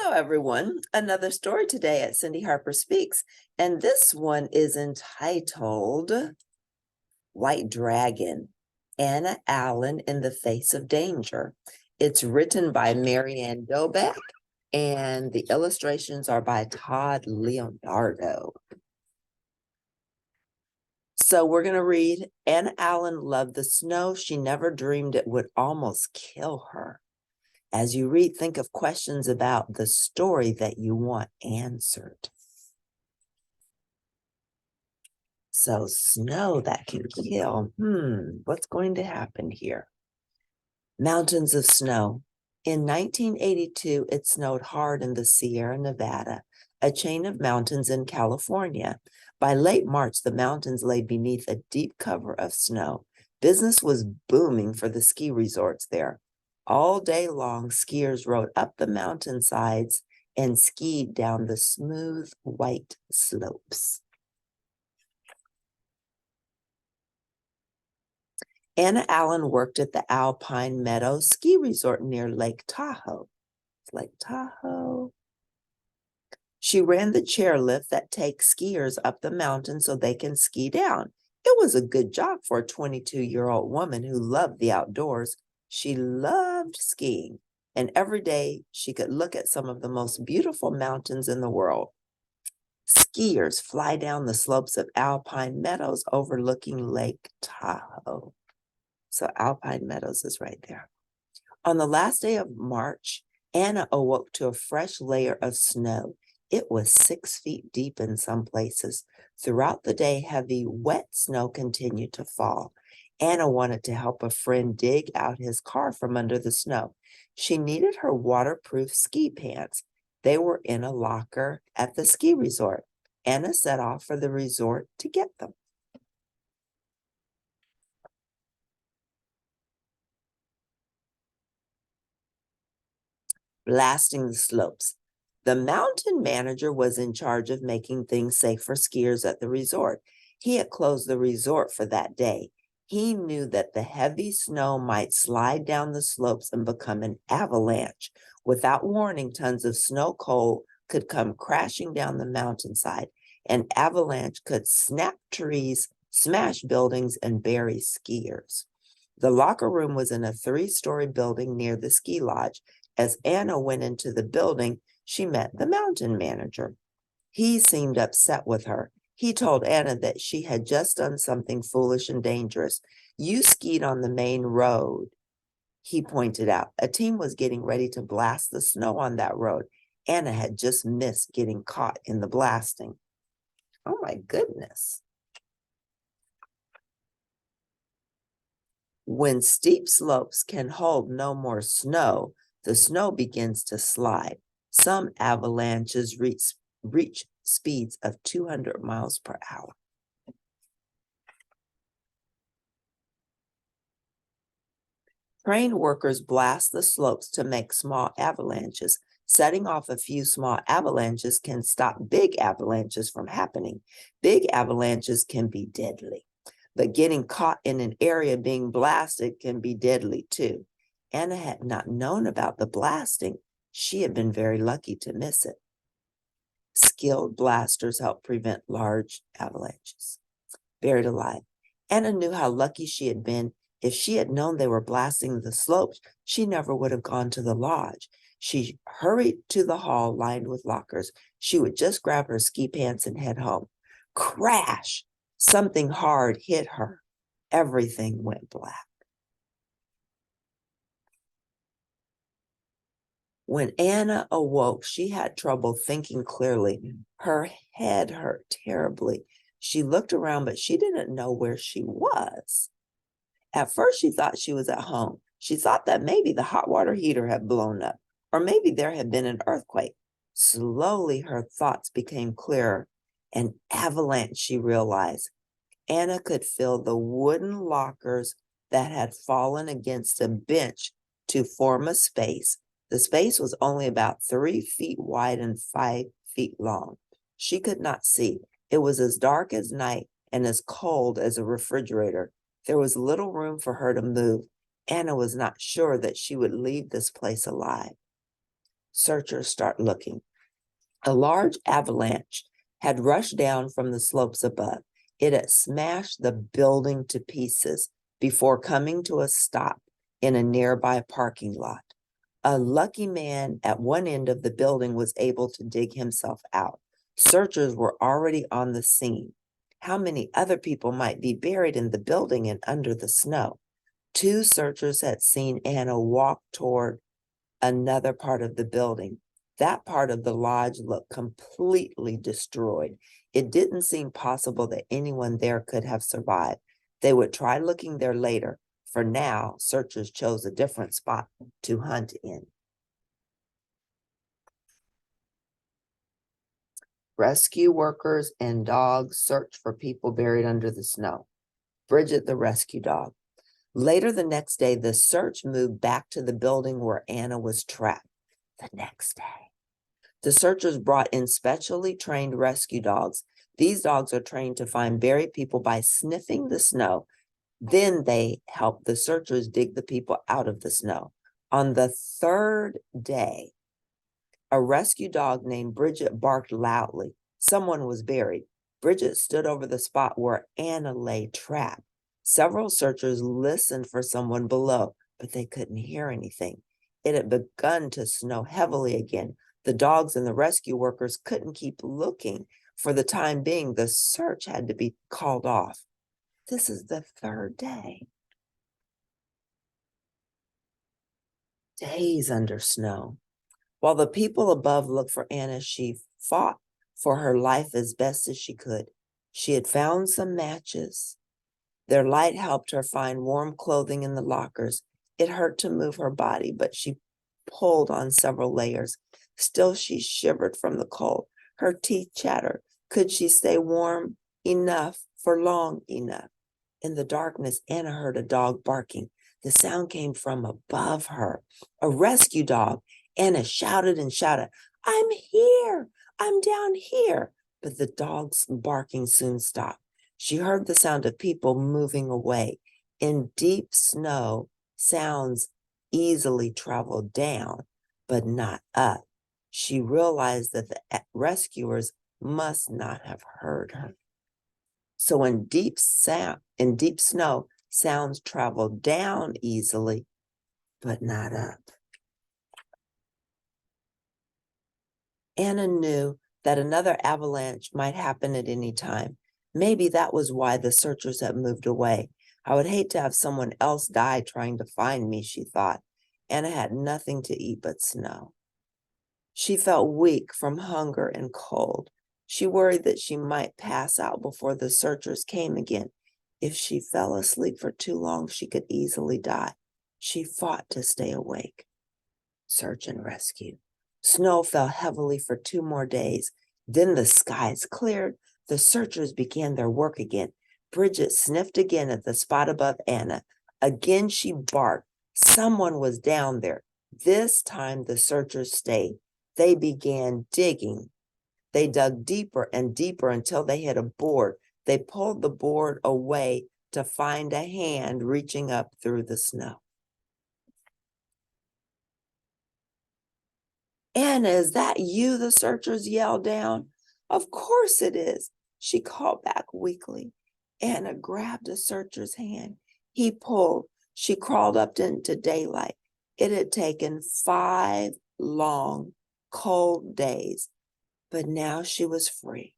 Hello, everyone. Another story today at Cindy Harper Speaks, and this one is entitled White Dragon, Anna Allen in the Face of Danger. It's written by Maryann Dobeck, and the illustrations are by Todd Leonardo. So we're going to read, Anna Allen loved the snow. She never dreamed it would almost kill her. As you read, think of questions about the story that you want answered. So snow that can kill. What's going to happen here? Mountains of snow. In 1982, it snowed hard in the Sierra Nevada, a chain of mountains in California. By late March, the mountains lay beneath a deep cover of snow. Business was booming for the ski resorts there. All day long, skiers rode up the mountainsides and skied down the smooth, white slopes. Anna Allen worked at the Alpine Meadows ski resort near Lake Tahoe. Lake Tahoe. She ran the chairlift that takes skiers up the mountain so they can ski down. It was a good job for a 22-year-old woman who loved the outdoors. She loved skiing, and every day she could look at some of the most beautiful mountains in the world. Skiers fly down the slopes of Alpine Meadows overlooking Lake Tahoe. So Alpine Meadows is right there. On the last day of March, Anna awoke to a fresh layer of snow. It was 6 feet deep in some places. Throughout the day, heavy, wet snow continued to fall. Anna wanted to help a friend dig out his car from under the snow. She needed her waterproof ski pants. They were in a locker at the ski resort. Anna set off for the resort to get them. Blasting the slopes. The mountain manager was in charge of making things safe for skiers at the resort. He had closed the resort for that day. He knew that the heavy snow might slide down the slopes and become an avalanche. Without warning, tons of snow cold could come crashing down the mountainside. An avalanche could snap trees, smash buildings, and bury skiers. The locker room was in a 3-story building near the ski lodge. As Anna went into the building, she met the mountain manager. He seemed upset with her. He told Anna that she had just done something foolish and dangerous. You skied on the main road, he pointed out. A team was getting ready to blast the snow on that road. Anna had just missed getting caught in the blasting. Oh my goodness. When steep slopes can hold no more snow, the snow begins to slide. Some avalanches reach speeds of 200 miles per hour. Train workers blast the slopes to make small avalanches. Setting off a few small avalanches can stop big avalanches from happening. Big avalanches can be deadly, but getting caught in an area being blasted can be deadly too. Anna had not known about the blasting. She had been very lucky to miss it. Skilled blasters help prevent large avalanches. Buried alive. Anna knew how lucky she had been. If she had known they were blasting the slopes, she never would have gone to the lodge. She hurried to the hall lined with lockers. She would just grab her ski pants and head home. Crash! Something hard hit her. Everything went black. When Anna awoke, she had trouble thinking clearly. Her head hurt terribly. She looked around, but she didn't know where she was. At first, she thought she was at home. She thought that maybe the hot water heater had blown up, or maybe there had been an earthquake. Slowly, her thoughts became clearer. An avalanche, she realized. Anna could feel the wooden lockers that had fallen against a bench to form a space. The space was only about 3 feet wide and 5 feet long. She could not see. It was as dark as night and as cold as a refrigerator. There was little room for her to move. Anna was not sure that she would leave this place alive. Searchers start looking. A large avalanche had rushed down from the slopes above. It had smashed the building to pieces before coming to a stop in a nearby parking lot. A lucky man at one end of the building was able to dig himself out. Searchers were already on the scene. How many other people might be buried in the building and under the snow? Two searchers had seen Anna walk toward another part of the building. That part of the lodge looked completely destroyed. It didn't seem possible that anyone there could have survived. They would try looking there later. For now, searchers chose a different spot to hunt in. Rescue workers and dogs search for people buried under the snow. Bridget, the rescue dog. Later the next day, the search moved back to the building where Anna was trapped. The next day, the searchers brought in specially trained rescue dogs. These dogs are trained to find buried people by sniffing the snow. Then they help the searchers dig the people out of the snow. On the third day, a rescue dog named Bridget barked loudly. Someone was buried. Bridget stood over the spot where Anna lay trapped. Several searchers listened for someone below, but they couldn't hear anything. It had begun to snow heavily again. The dogs and the rescue workers couldn't keep looking. For the time being, the search had to be called off. This is the third day. Days under snow. While the people above looked for Anna, she fought for her life as best as she could. She had found some matches. Their light helped her find warm clothing in the lockers. It hurt to move her body, but she pulled on several layers. Still, she shivered from the cold. Her teeth chattered. Could she stay warm enough for long enough? In the darkness, Anna heard a dog barking. The sound came from above her. A rescue dog. Anna shouted and shouted, "I'm here! I'm down here!" But the dog's barking soon stopped. She heard the sound of people moving away. In deep snow, sounds easily travel down, but not up. She realized that the rescuers must not have heard her. So in deep snow, sounds travel down easily, but not up. Anna knew that another avalanche might happen at any time. Maybe that was why the searchers had moved away. I would hate to have someone else die trying to find me, she thought. Anna had nothing to eat but snow. She felt weak from hunger and cold. She worried that she might pass out before the searchers came again. If she fell asleep for too long, she could easily die. She fought to stay awake. Search and rescue. Snow fell heavily for 2 more days. Then the skies cleared. The searchers began their work again. Bridget sniffed again at the spot above Anna. Again she barked. Someone was down there. This time the searchers stayed. They began digging. They dug deeper and deeper until they hit a board. They pulled the board away to find a hand reaching up through the snow. "Anna, is that you?" the searchers yelled down. "Of course it is," she called back weakly. Anna grabbed the searcher's hand. He pulled. She crawled up into daylight. It had taken 5 long, cold days, but now she was free.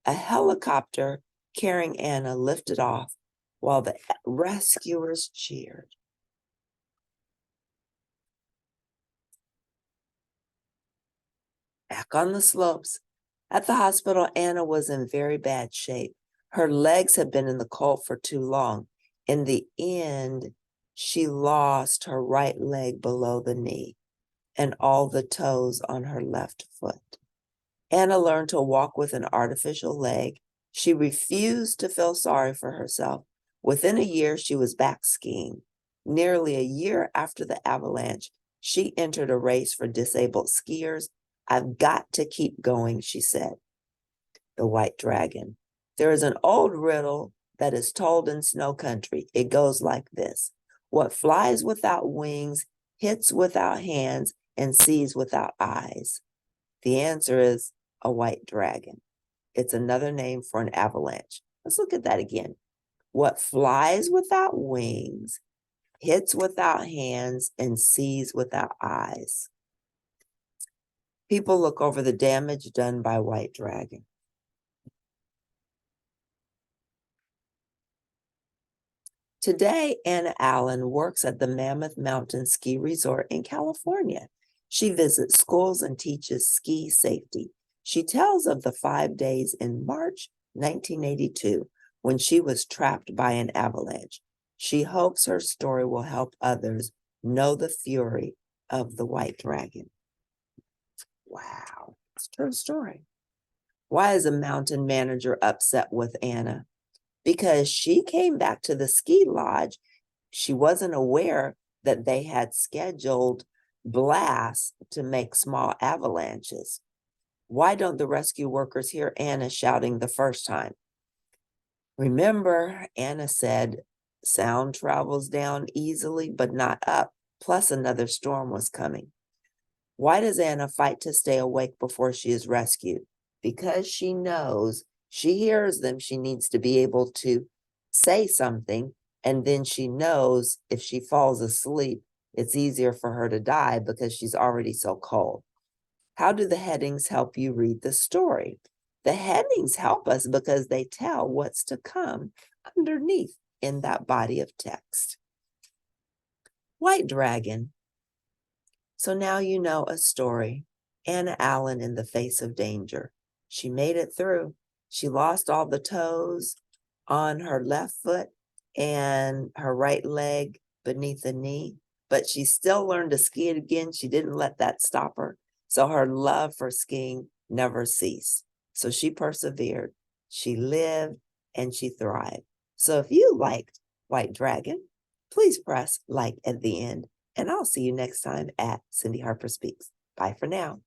A helicopter carrying Anna lifted off while the rescuers cheered. Back on the slopes. At the hospital, Anna was in very bad shape. Her legs had been in the cold for too long. In the end, she lost her right leg below the knee and all the toes on her left foot. Anna learned to walk with an artificial leg. She refused to feel sorry for herself. Within a year, she was back skiing. Nearly a year after the avalanche, she entered a race for disabled skiers. "I've got to keep going," she said. The White Dragon. There is an old riddle that is told in snow country. It goes like this: what flies without wings, hits without hands, and sees without eyes? The answer is a white dragon. It's another name for an avalanche. Let's look at that again. What flies without wings, hits without hands, and sees without eyes? People look over the damage done by white dragon. Today, Anna Allen works at the Mammoth Mountain Ski Resort in California. She visits schools and teaches ski safety. She tells of the 5 days in March 1982 when she was trapped by an avalanche. She hopes her story will help others know the fury of the white dragon. Wow, it's a true story. Why is a mountain manager upset with Anna? Because she came back to the ski lodge. She wasn't aware that they had scheduled blasts to make small avalanches. Why don't the rescue workers hear Anna shouting the first time? Remember, Anna said, sound travels down easily, but not up. Plus, another storm was coming. Why does Anna fight to stay awake before she is rescued? Because she knows she hears them. She needs to be able to say something. And then she knows if she falls asleep, it's easier for her to die because she's already so cold. How do the headings help you read the story? The headings help us because they tell what's to come underneath in that body of text. White dragon. So now you know a story. Anna Allen in the face of danger. She made it through. She lost all the toes on her left foot and her right leg beneath the knee, but she still learned to ski it again. She didn't let that stop her. So her love for skiing never ceased. So she persevered, she lived, and she thrived. So if you liked White Dragon, please press like at the end, and I'll see you next time at Cindy Harper Speaks. Bye for now.